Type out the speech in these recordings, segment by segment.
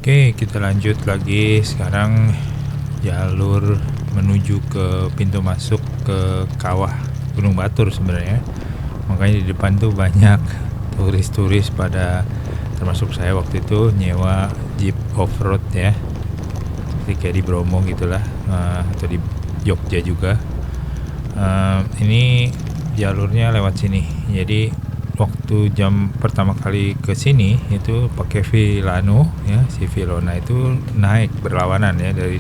Oke, kita lanjut lagi. Sekarang jalur menuju ke pintu masuk ke kawah Gunung Batur sebenarnya. Makanya di depan tuh banyak turis-turis pada, termasuk saya waktu itu nyewa jeep off-road ya. Seperti kayak di Bromo gitulah, atau di Jogja juga. Ini jalurnya lewat sini. Jadi waktu jam pertama kali ke sini itu pakai Vilano ya, si Vilona itu naik berlawanan ya, dari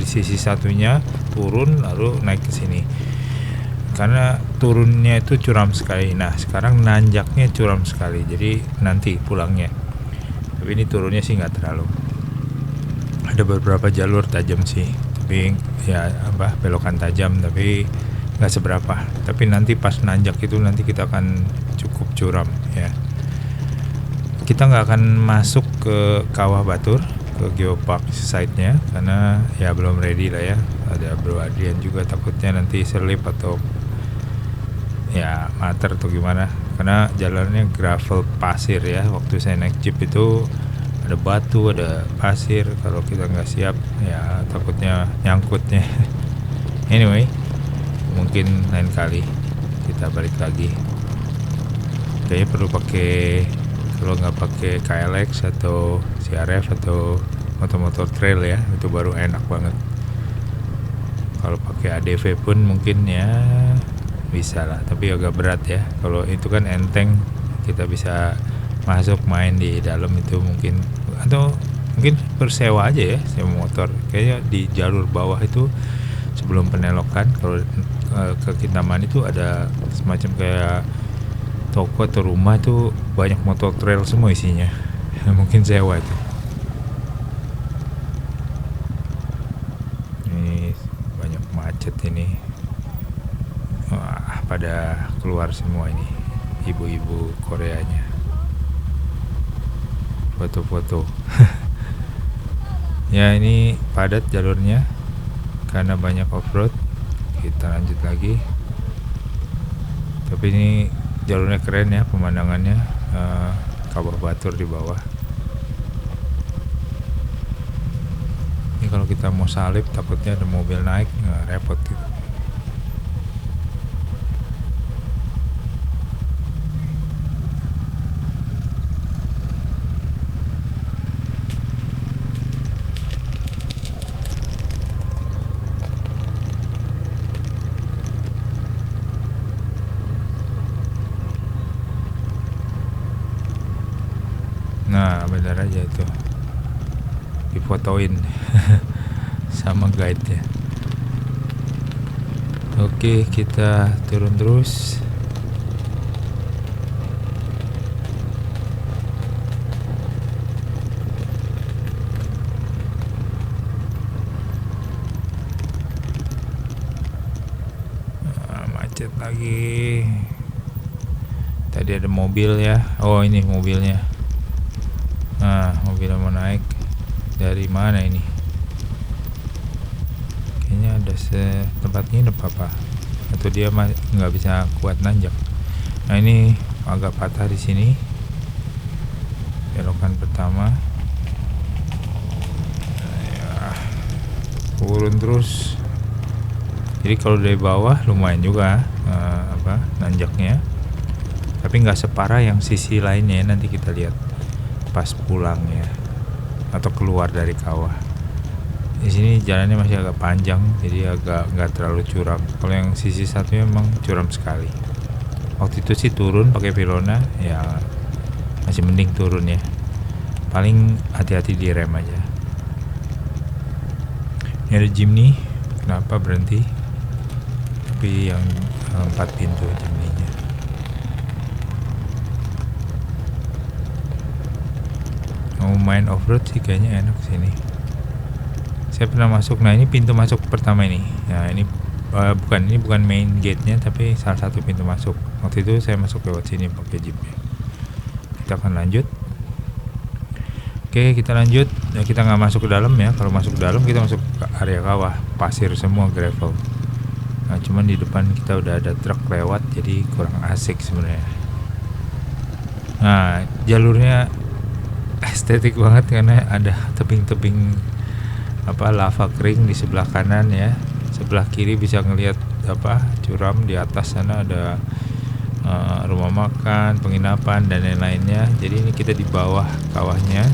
sisi satunya turun lalu naik ke sini. Karena turunnya itu curam sekali. Nah, sekarang nanjaknya curam sekali. Jadi nanti pulangnya. Tapi ini turunnya sih nggak terlalu. Ada beberapa jalur tajam sih. Tapi ya belokan tajam tapi nggak seberapa. Tapi nanti pas nanjak itu nanti kita akan cukup curam ya. Kita nggak akan masuk ke Kawah Batur, ke Geopark site-nya, karena ya belum ready lah ya. Ada Bro Adrian juga, takutnya nanti selip atau ya mater atau gimana, karena jalannya gravel pasir ya. Waktu saya naik jeep itu ada batu, ada pasir. Kalau kita nggak siap ya takutnya nyangkutnya. Anyway, mungkin lain kali kita balik lagi. Kayaknya perlu pakai, kalau nggak pakai KLX atau CRF atau motor-motor trail ya, itu baru enak banget. Kalau pakai ADV pun mungkin ya bisa lah, tapi agak berat ya. Kalau itu kan enteng, kita bisa masuk main di dalam itu mungkin, atau mungkin bersewa aja ya, sewa motor. Kayaknya di jalur bawah itu sebelum penelokan, kalau ke Kintaman itu ada semacam kayak toko atau rumah, itu banyak motor trail semua isinya. Mungkin sewa itu. Ini banyak macet ini. Wah, pada keluar semua ini ibu-ibu Koreanya, foto-foto. Ya, ini padat jalurnya karena banyak off-road. Kita lanjut lagi. Tapi ini jalurnya keren ya, pemandangannya, Kawah Batur di bawah. Ini kalau kita mau salip takutnya ada mobil naik, repot gitu. Nah, benar aja itu, difotoin sama guide ya. Oke, kita turun terus. Macet lagi. Tadi ada mobil ya. Oh, ini mobilnya. Nah, mobil mau naik dari mana ini? Kayaknya ada tempat nginep apa? Atau dia nggak bisa kuat nanjak? Nah, ini agak patah di sini. Belokan pertama. Ya, turun terus. Jadi kalau dari bawah lumayan juga nanjaknya. Tapi nggak separah yang sisi lainnya. Nanti kita lihat pas pulang ya, atau keluar dari kawah. Di sini jalannya masih agak panjang, jadi agak nggak terlalu curam. Kalau yang sisi satunya memang curam sekali. Waktu itu sih turun pakai Vilona ya, masih mending turun ya. Paling hati-hati di rem aja. Ini ada Jimny, kenapa berhenti? Tapi yang 4 pintu Jimny-nya. Mau main off-road sih kayaknya enak sini. Saya pernah masuk. Nah, ini pintu masuk pertama ini. Nah, ini bukan main gate-nya, tapi salah satu pintu masuk. Waktu itu saya masuk lewat sini pakai jeepnya. Kita akan lanjut. Oke, kita lanjut. Nah, kita nggak masuk ke dalam ya. Kalau masuk ke dalam kita masuk ke area kawah, pasir semua, gravel. Nah, cuman di depan kita udah ada truk lewat, jadi kurang asik sebenarnya. Nah, jalurnya estetik banget karena ada tebing-tebing lava kering di sebelah kanan ya, sebelah kiri bisa ngelihat curam, di atas sana ada rumah makan, penginapan dan lain-lainnya. Jadi ini kita di bawah kawahnya,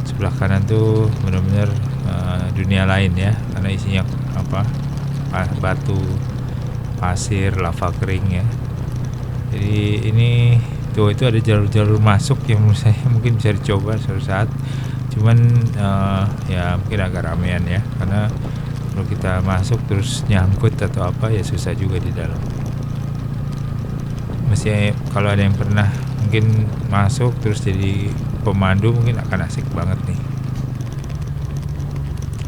sebelah kanan tuh benar-benar dunia lain ya, karena isinya batu, pasir, lava kering ya. Jadi ini itu ada jalur-jalur masuk yang menurut saya mungkin bisa dicoba suatu saat, cuman ya mungkin agak ramean ya, karena kalau kita masuk terus nyangkut atau apa ya susah juga di dalam. Mesti kalau ada yang pernah mungkin masuk terus jadi pemandu mungkin akan asik banget nih,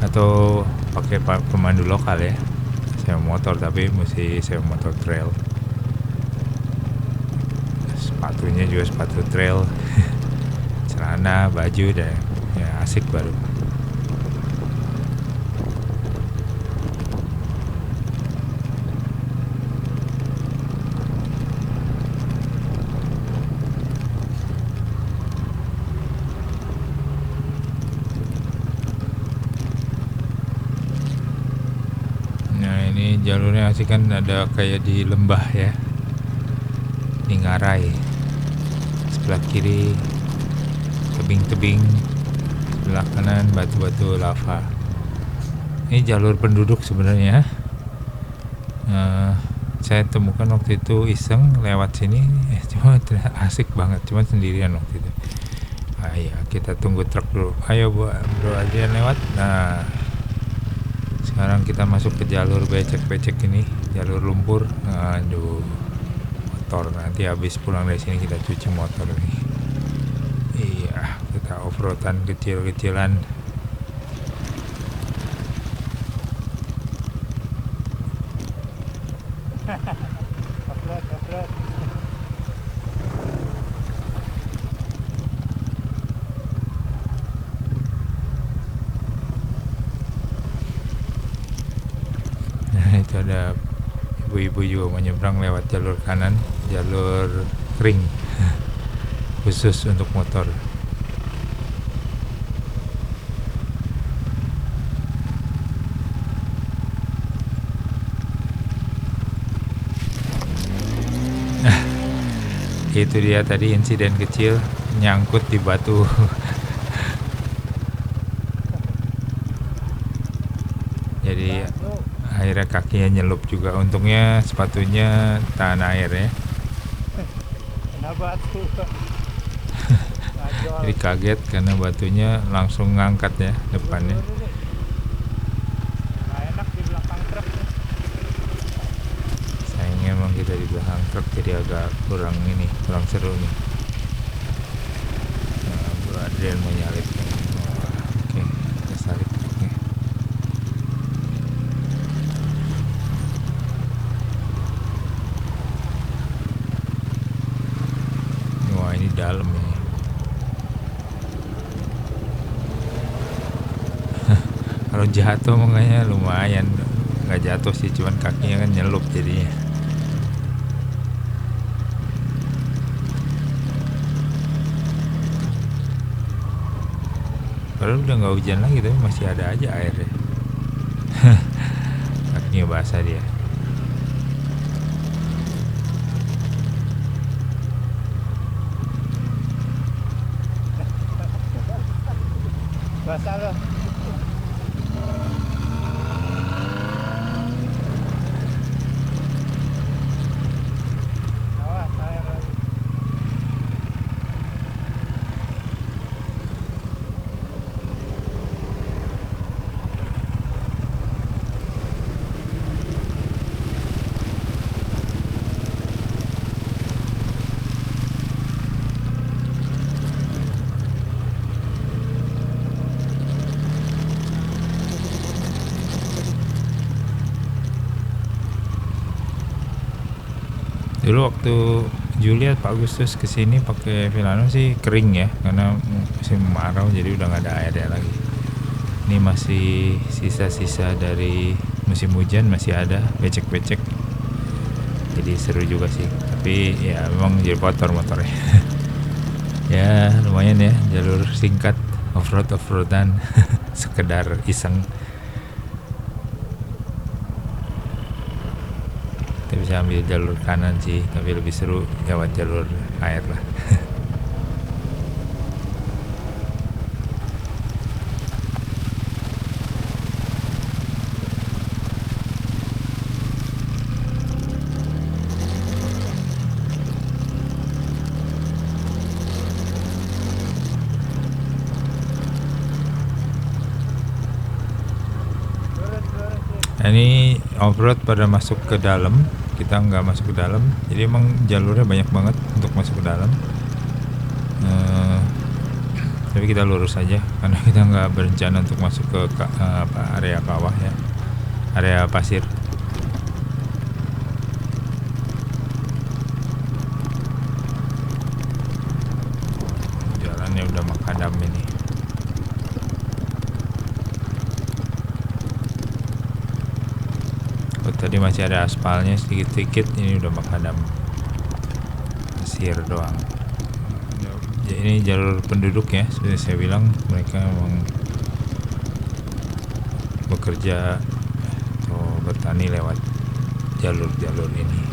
atau pakai pemandu lokal ya, sewa motor, tapi mesti sewa motor trail, sepatunya juga sepatu trail, celana, baju dan ya asik baru. Ini jalurnya asik kan, ada kayak di lembah ya, di ngarai, sebelah kiri tebing-tebing, sebelah kanan batu-batu lava. Ini jalur penduduk sebenarnya. Saya temukan waktu itu iseng lewat sini, cuma asik banget, cuma sendirian waktu itu. Ya kita tunggu truk dulu. Ayo bro Adrian lewat. Nah, sekarang kita masuk ke jalur becek-becek ini, jalur lumpur. Aduh, motor nanti habis pulang dari sini kita cuci motor nih. Iya, kita off-roadan kecil-kecilan. Itu ada ibu-ibu juga mau nyebrang lewat jalur kanan, jalur kering khusus untuk motor. Itu dia tadi insiden kecil nyangkut di batu. Jadi akhirnya kakinya nyelup juga, untungnya sepatunya tahan air ya. Jadi kaget karena batunya langsung ngangkat ya depannya. Enak di belakang truk. Sayangnya emang kita di belakang truk jadi agak kurang seru nih. Bro Adrian mau nyalip. Oke, kita salip. Wah, ini dalam ya. Kalau jatuh makanya lumayan, nggak jatuh sih, cuman kakinya kan nyelup jadinya. Padahal udah nggak hujan lagi tapi masih ada aja airnya. Kakinya basah dia. Basah loh. Dulu waktu Juliet Pak Agustus kesini pakai Vilano sih kering ya, karena musim kemarau jadi udah nggak ada airnya lagi. Ini masih sisa-sisa dari musim hujan, masih ada becek-becek. Jadi seru juga sih, tapi ya memang jadi kotor motornya. Ya lumayan ya, jalur singkat offroadan sekedar iseng. Kita bisa ambil jalur kanan sih, tapi lebih seru lewat jalur air lah. Nah, ini off-road pada masuk ke dalam, kita nggak masuk ke dalam, jadi emang jalurnya banyak banget untuk masuk ke dalam. Tapi kita lurus aja karena kita nggak berencana untuk masuk ke area kawah ya, area pasir. Jalannya udah makadam ini. Tadi masih ada aspalnya sedikit-sedikit, ini udah makadam pasir doang. Ini jalur penduduk ya, seperti saya bilang, mereka memang bekerja atau bertani lewat jalur-jalur ini.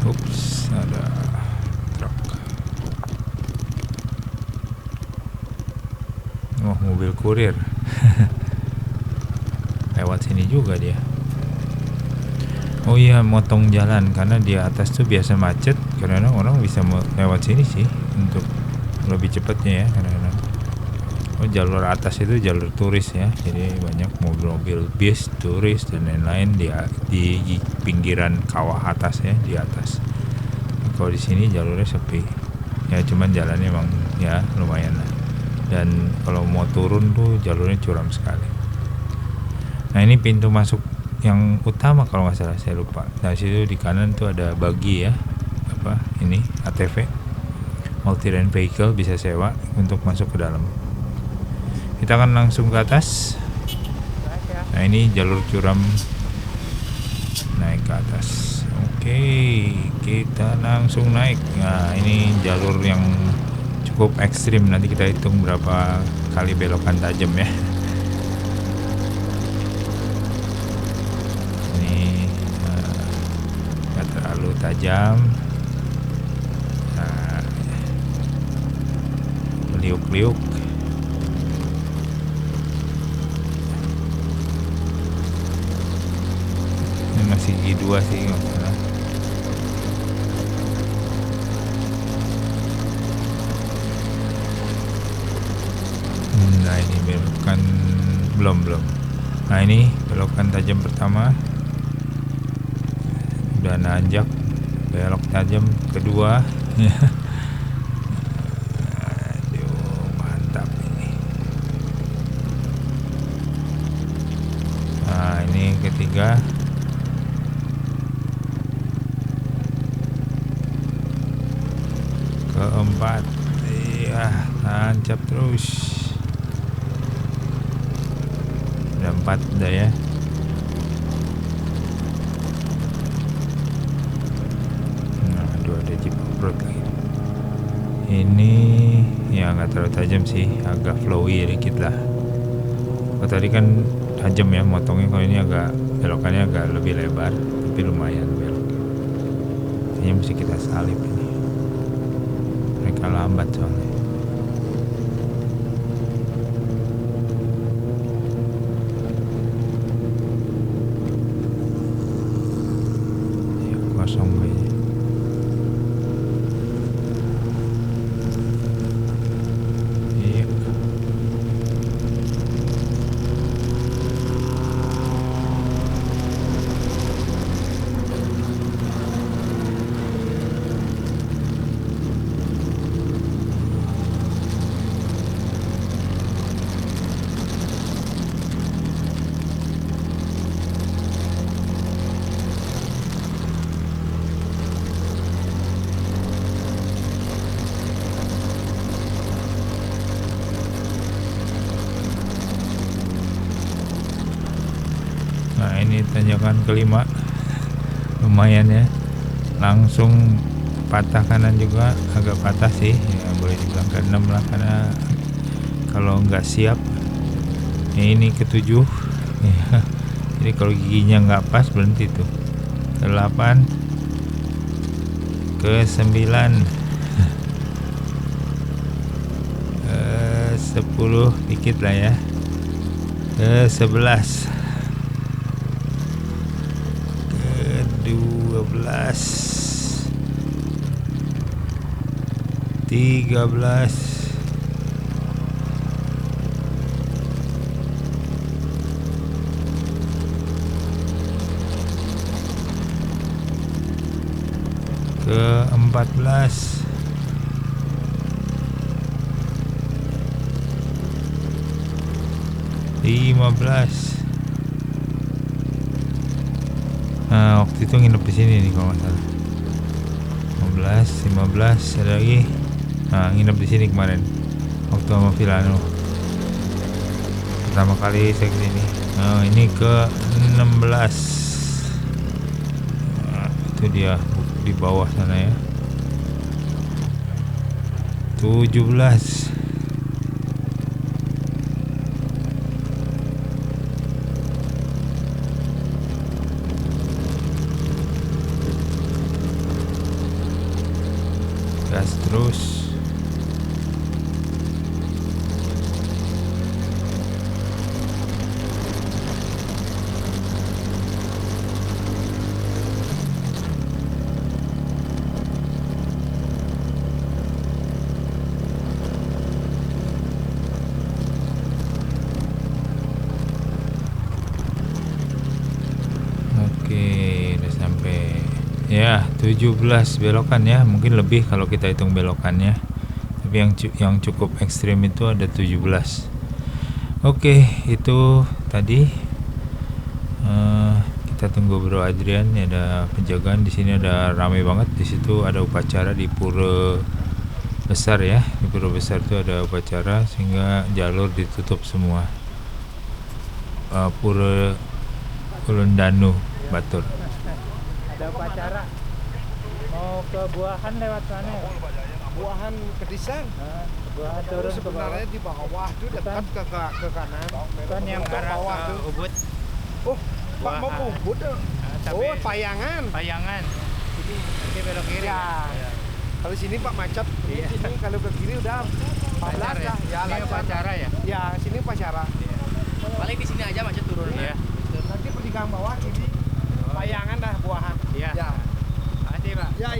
Ups, ada truk. Oh, mobil kurir. Lewat sini juga dia. Oh iya, motong jalan karena di atas tuh biasa macet. Kadang-kadang orang bisa lewat sini sih untuk lebih cepatnya ya kadang-kadang. Oh, jalur atas itu jalur turis ya, jadi banyak mobil-mobil bis turis dan lain-lain di pinggiran kawah atas ya, di atas. Nah, kalau di sini jalurnya sepi ya, cuman jalannya emang ya lumayan lah, dan kalau mau turun tuh jalurnya curam sekali. Nah, ini pintu masuk yang utama kalau nggak salah, saya lupa. Nah, situ di kanan tuh ada buggy ya, apa ini, ATV, multi-rent vehicle, bisa sewa untuk masuk ke dalam. Kita akan langsung ke atas. Nah, ini jalur curam naik ke atas. Oke, kita langsung naik. Nah, ini jalur yang cukup ekstrim, nanti kita hitung berapa kali belokan tajam ya. Ini nggak terlalu tajam. Nah, meliuk-liuk. Masih G2 sih nggak salah. Nah, ini belokan belum. Nah, ini belokan tajam pertama udah nanjak, belok tajam kedua. Aduh, mantap ini. Nah, ini ketiga. Keempat, iya, tancap terus. Ada 4 udah ya. Nah, aduh, ada jeep off-road lagi. Ini ya nggak terlalu tajam sih, agak flowy dikit lah. Oh, tadi kan tajam ya motongnya, kalau ini agak belokannya agak lebih lebar, tapi lumayan belok. Kayaknya mesti kita salip ini. Mereka lambat soalnya. Ya, kosong kayaknya. Iya. Nah, ini tanjakan kelima, lumayan ya, langsung patah kanan juga, agak patah sih ya, boleh dibilang ke-6 lah, karena kalau nggak siap ini ke-7 ya. Jadi kalau giginya nggak pas berhenti tuh. Ke-8, ke-9, 10 dikit lah ya, ke-11, ke-12, 13, ke-14, 15. Nah, waktu itu nginep di sini nih kalau nggak salah. 15 ada lagi. Nah, nginep di sini kemarin waktu sama Vilano. Pertama kali saya kesini. Nah, ini ke-16. Nah, itu dia di bawah sana ya. 17. Gas terus. Oke, udah sampai. Ya, 17 belokan ya, mungkin lebih kalau kita hitung belokannya. Tapi yang cukup ekstrim itu ada 17. Oke, itu tadi kita tunggu Bro Adrian. Ada penjagaan di sini, ada ramai banget. Di situ ada upacara di Pura Besar ya. Di Pura Besar itu ada upacara sehingga jalur ditutup semua. Pura Ulundanu Batur. Ada upacara mau ke Buahan lewat mana ya? Buahan Kedisan. Buahan turun ke bawah. Sebenarnya di bawah itu dekat ke kanan. Kan yang Ke arah bawah ke tuh. Ubud. Oh, Pak mau Buahan. Ubud tuh. Tapi Oh, Payangan. Payangan. Nanti belok kiri. Ya. Kalau sini Pak macet. Iya. Sini kalau ke kiri udah 14 Lancar ya? lah. Ya, Ini lancar. upacara ya? Ya, sini upacara. Paling di sini aja macet turun. Iya. Nanti pergi gang bawah kiri. Payangan dah Buahan. Iya. Ya. Makasih, Pak. Ya.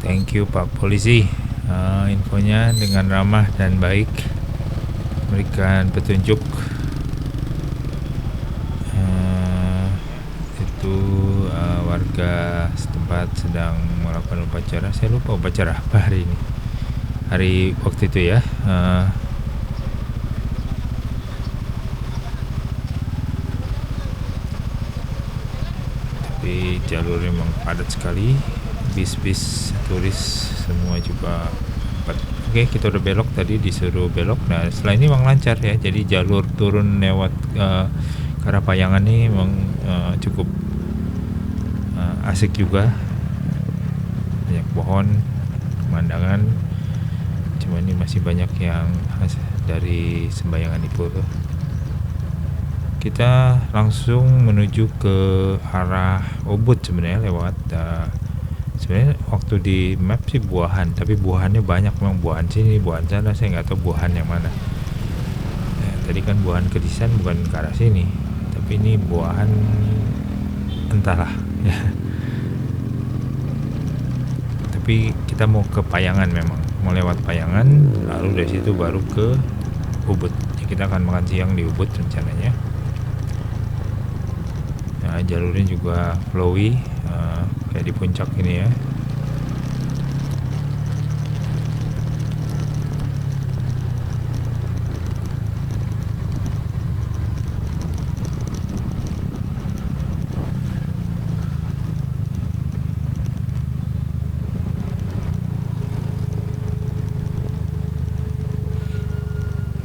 Thank you Pak Polisi. Infonya dengan ramah dan baik, memberikan petunjuk. Itu warga setempat sedang melakukan upacara. Saya lupa upacara apa hari ini. Hari waktu itu ya. Tapi jalur memang padat sekali. Bis-bis turis semua juga padat. Oke, kita udah belok tadi, disuruh belok. Nah, setelah ini memang lancar ya. Jadi jalur turun lewat ke arah Payangan ini memang cukup asik juga. Banyak pohon, pemandangan. Cuma ini masih banyak yang dari sembayangan di pura. Kita langsung menuju ke arah Ubud sebenarnya lewat sebenarnya waktu di map sih Buahan, tapi Buahannya banyak, memang Buahan sini, Buahan sana, saya nggak tahu Buahan yang mana. Tadi kan Buahan Kedisan bukan ke arah sini, tapi ini Buahan entahlah ya. Tapi kita mau ke Payangan, memang mau lewat Payangan, lalu dari situ baru ke Ubud. Ya, kita akan makan siang di Ubud rencananya. Nah, jalurnya juga flowy, kayak di puncak ini ya.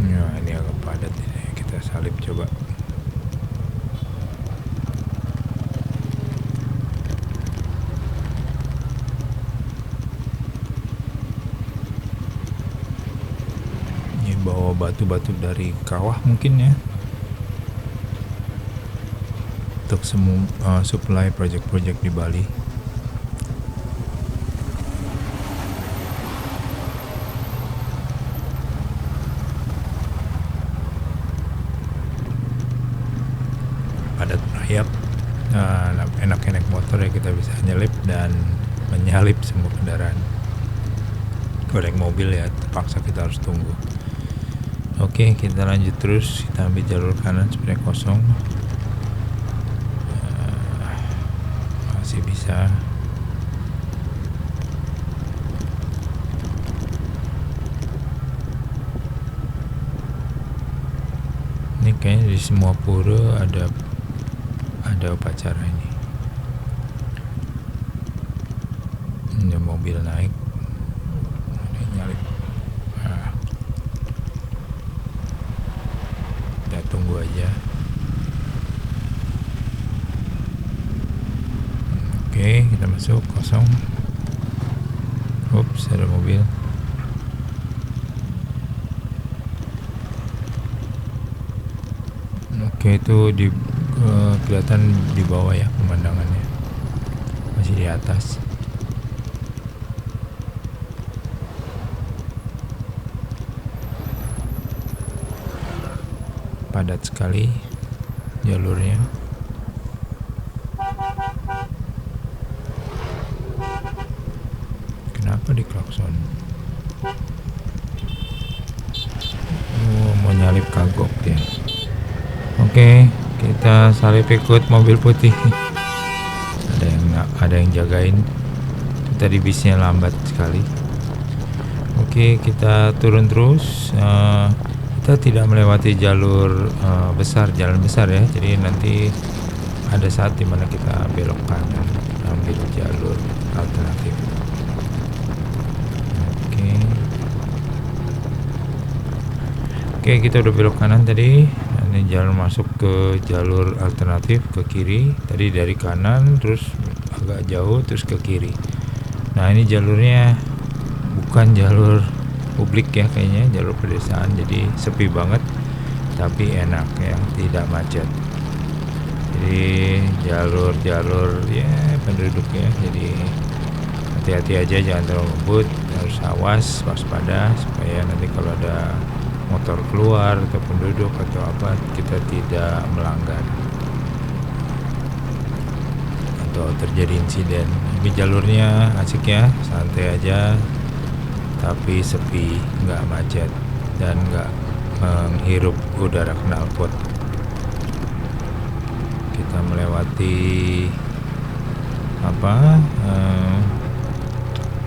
Nah, ini agak padat ini, kita salip coba. batu-batu dari kawah mungkin ya, untuk semua supply project-project di Bali. Padat merayap, enak-enak motor ya, kita bisa nyelip dan menyalip semua kendaraan. Kalau naik mobil ya terpaksa kita harus tunggu. Oke, kita lanjut terus, kita ambil jalur kanan sebenarnya kosong. Masih bisa. Ini kayaknya di semua pura ada upacara ini. Ada mobil naik, ada yang nyalip. Kita tunggu aja. Oke, kita masuk kosong. Ups, ada mobil. Oke, itu di kelihatan di bawah ya pemandangannya, masih di atas. Padat sekali jalurnya. Kenapa diklakson? Mau nyalip kagok dia. Oke, kita salip ikut mobil putih. Ada yang jagain. Tadi bisnya lambat sekali. Oke, kita turun terus. Kita tidak melewati jalur jalan besar ya. Jadi nanti ada saat dimana kita belok kanan, ambil jalur alternatif. Oke, kita udah belok kanan tadi. Ini jalan masuk ke jalur alternatif ke kiri. Tadi dari kanan terus agak jauh terus ke kiri. Nah, ini jalurnya bukan jalur publik ya, kayaknya jalur pedesaan, jadi sepi banget tapi enak ya, tidak macet. Jadi jalur ya penduduk ya, jadi hati-hati aja, jangan terlalu ngebut, harus awas, waspada supaya nanti kalau ada motor keluar atau penduduk atau apa kita tidak melanggar atau terjadi insiden. Ini jalurnya asik ya, santai aja tapi sepi, nggak macet dan nggak menghirup udara knalpot. Kita melewati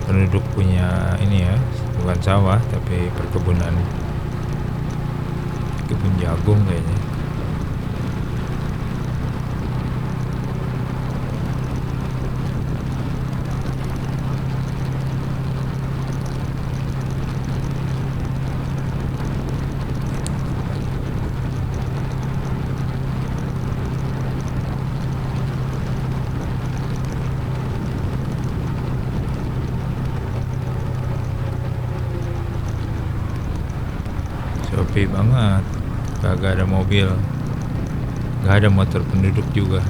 penduduk punya ini ya, bukan sawah tapi perkebunan, kebun jagung kayaknya. Sepi banget, kagak ada mobil, gak ada motor penduduk juga.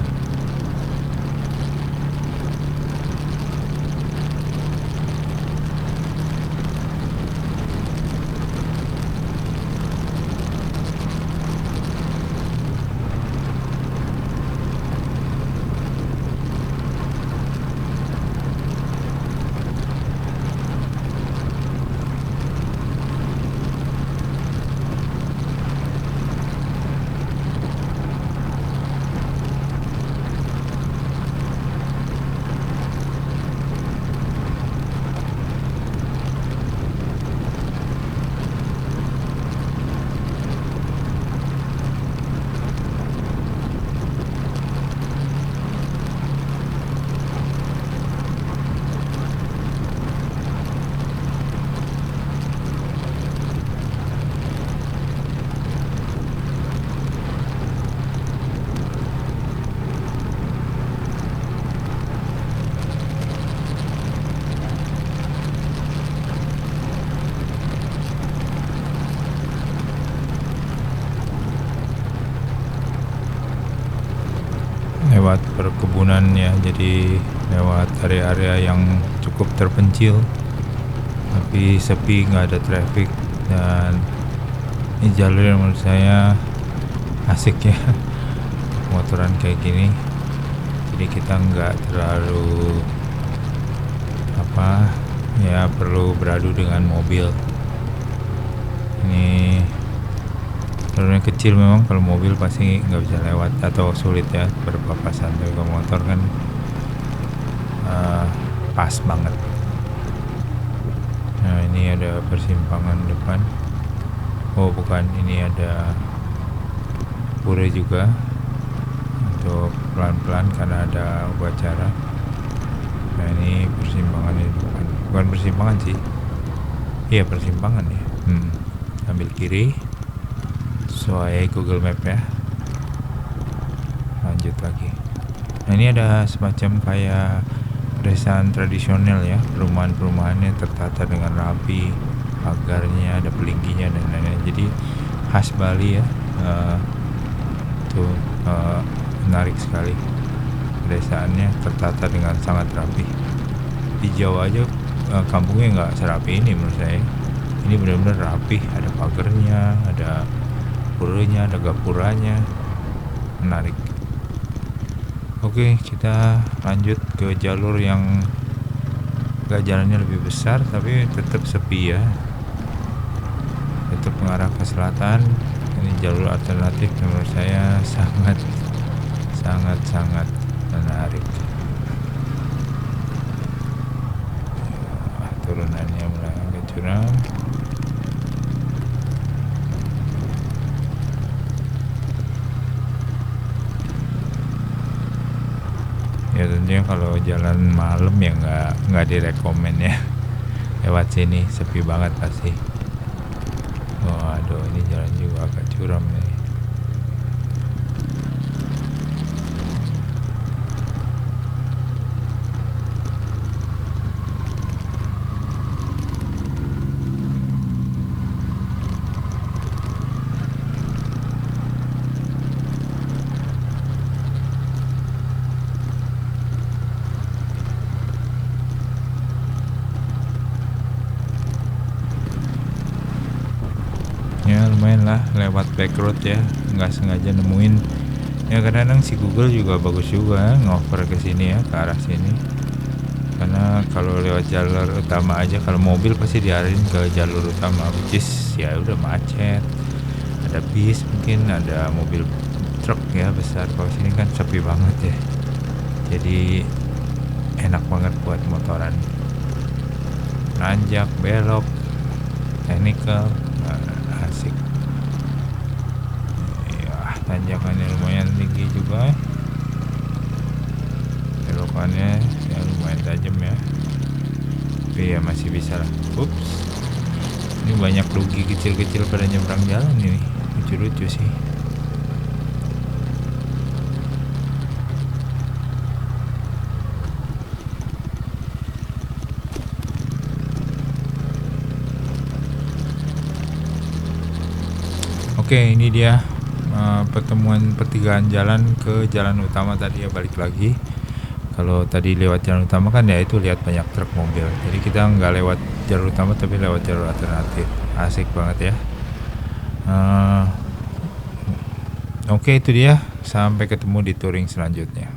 lewat perkebunan ya, jadi lewat area-area yang cukup terpencil tapi sepi, nggak ada traffic, dan ini jalur yang menurut saya asik ya motoran kayak gini. Jadi kita nggak terlalu perlu beradu dengan mobil. Ini jalurnya kecil memang, kalau mobil pasti nggak bisa lewat atau sulit ya berpapasan, tapi kalau motor kan pas banget. Nah ini ada persimpangan depan, oh bukan, ini ada pura juga untuk pelan-pelan karena ada upacara. Nah ini persimpangan di depan, bukan persimpangan sih, iya persimpangan ya. Ambil kiri sesuai Google Map ya, lanjut lagi. Nah ini ada semacam kayak pedesaan tradisional ya, perumahan-perumahannya tertata dengan rapi, pagarnya ada pelingginya dan lain-lain, jadi khas Bali ya. Menarik sekali, pedesaannya tertata dengan sangat rapi. Di Jawa aja kampungnya nggak serapi ini menurut saya. Ini benar-benar rapi, ada pagernya, ada puranya, ada gapuranya, menarik. Oke, kita lanjut ke jalur yang jalannya lebih besar tapi tetap sepi ya, tetap mengarah ke selatan. Ini jalur alternatif menurut saya sangat menarik. Turunannya mulai agak curam. Ya tentunya kalau jalan malam ya nggak direkomen ya lewat sini, sepi banget pasti. Waduh, ini jalan juga agak curam nih. Ya lumayan lah lewat back road ya, nggak sengaja nemuin ya. Kadang-kadang si Google juga bagus juga ngover ke sini ya, ke arah sini, karena kalau lewat jalur utama aja, kalau mobil pasti diarahin ke jalur utama, which is ya udah macet, ada bis, mungkin ada mobil truk ya besar. Kalau sini kan sepi banget ya, jadi enak banget buat motoran, nanjak, belok, technical, asik ya. Tanjakannya lumayan tinggi juga, belokannya ya lumayan tajam ya, tapi ya masih bisa lah. Ups, ini banyak rugi kecil-kecil pada nyebrang jalan ini, lucu-lucu sih. Oke, ini dia pertemuan pertigaan jalan ke jalan utama tadi ya, balik lagi. Kalau tadi lewat jalan utama kan ya itu lihat banyak truk mobil, jadi kita nggak lewat jalur utama tapi lewat jalur alternatif. Asik banget ya. Oke, itu dia, sampai ketemu di touring selanjutnya.